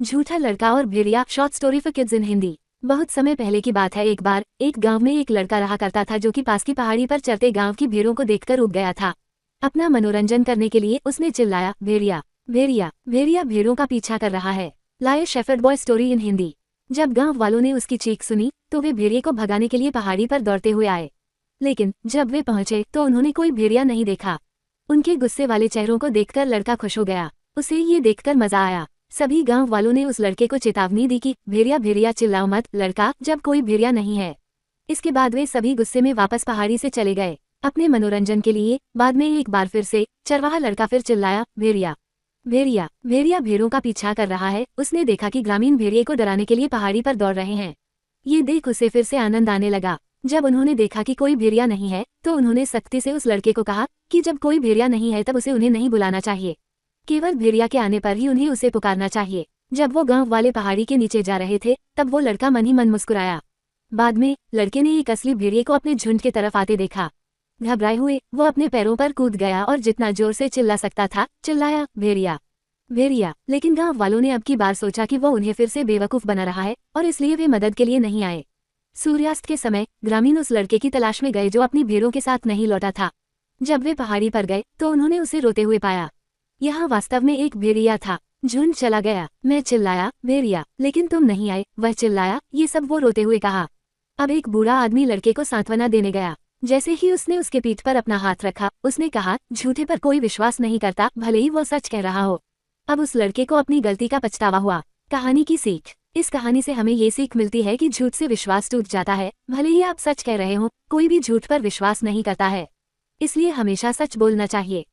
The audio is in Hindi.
झूठा लड़का और भेड़िया, short story for kids in Hindi. बहुत समय पहले की बात है। एक बार एक गांव में एक लड़का रहा करता था जो कि पास की पहाड़ी पर चढ़ते गांव की भेड़ों को देखकर उब गया था। अपना मनोरंजन करने के लिए उसने चिल्लाया, भेड़िया भेड़िया भेड़िया भेड़ों का पीछा कर रहा है। लाए shepherd boy story in Hindi. जब गांव वालों ने उसकी चीख सुनी तो वे भेड़िए को भगाने के लिए पहाड़ी पर दौड़ते हुए आए, लेकिन जब वे पहुंचे तो उन्होंने कोई भेड़िया नहीं देखा। उनके गुस्से वाले चेहरों को देखकर लड़का खुश हो गया। उसे ये देखकर मजा आया। सभी गांव वालों ने उस लड़के को चेतावनी दी कि भेड़िया भेड़िया चिल्लाओ मत लड़का, जब कोई भेड़िया नहीं है। इसके बाद वे सभी गुस्से में वापस पहाड़ी से चले गए अपने मनोरंजन के लिए। बाद में एक बार फिर से चरवाहा लड़का फिर चिल्लाया, भेड़िया भेड़िया भेड़िया भेड़ों का पीछा कर रहा है। उसने देखा कि ग्रामीण भेड़िए को डराने के लिए पहाड़ी पर दौड़ रहे हैं। ये देख उसे फिर से आनंद आने लगा। जब उन्होंने देखा कि कोई भेड़िया नहीं है तो उन्होंने सख्ती से उस लड़के को कहा कि जब कोई भेड़िया नहीं है तब उसे उन्हें नहीं बुलाना चाहिए, केवल भेड़िया के आने पर ही उन्हें उसे पुकारना चाहिए। जब वो गांव वाले पहाड़ी के नीचे जा रहे थे तब वो लड़का मन ही मन मुस्कुराया। बाद में लड़के ने एक असली भेड़िए को अपने झुंड की तरफ आते देखा। घबराए हुए वो अपने पैरों पर कूद गया और जितना जोर से चिल्ला सकता था चिल्लाया, भेड़िया भेड़िया। लेकिन गांव वालों ने अब की बार सोचा कि वो उन्हें फिर से बेवकूफ बना रहा है और इसलिए वे मदद के लिए नहीं आए। सूर्यास्त के समय ग्रामीण उस लड़के की तलाश में गए जो अपनी भेड़ों के साथ नहीं लौटा था। जब वे पहाड़ी पर गए तो उन्होंने उसे रोते हुए पाया। यहाँ वास्तव में एक भेड़िया था। झुंड चला गया। मैं चिल्लाया, भेड़िया, लेकिन तुम नहीं आए। वह चिल्लाया। ये सब वो रोते हुए कहा। अब एक बूढ़ा आदमी लड़के को सांत्वना देने गया। जैसे ही उसने उसके पीठ पर अपना हाथ रखा उसने कहा, झूठे पर कोई विश्वास नहीं करता, भले ही वो सच कह रहा हो। अब उस लड़के को अपनी गलती का पछतावा हुआ। कहानी की सीख। इस कहानी से हमें ये सीख मिलती है कि झूठ से विश्वास टूट जाता है। भले ही आप सच कह रहे हो, कोई भी झूठ पर विश्वास नहीं करता है, इसलिए हमेशा सच बोलना चाहिए।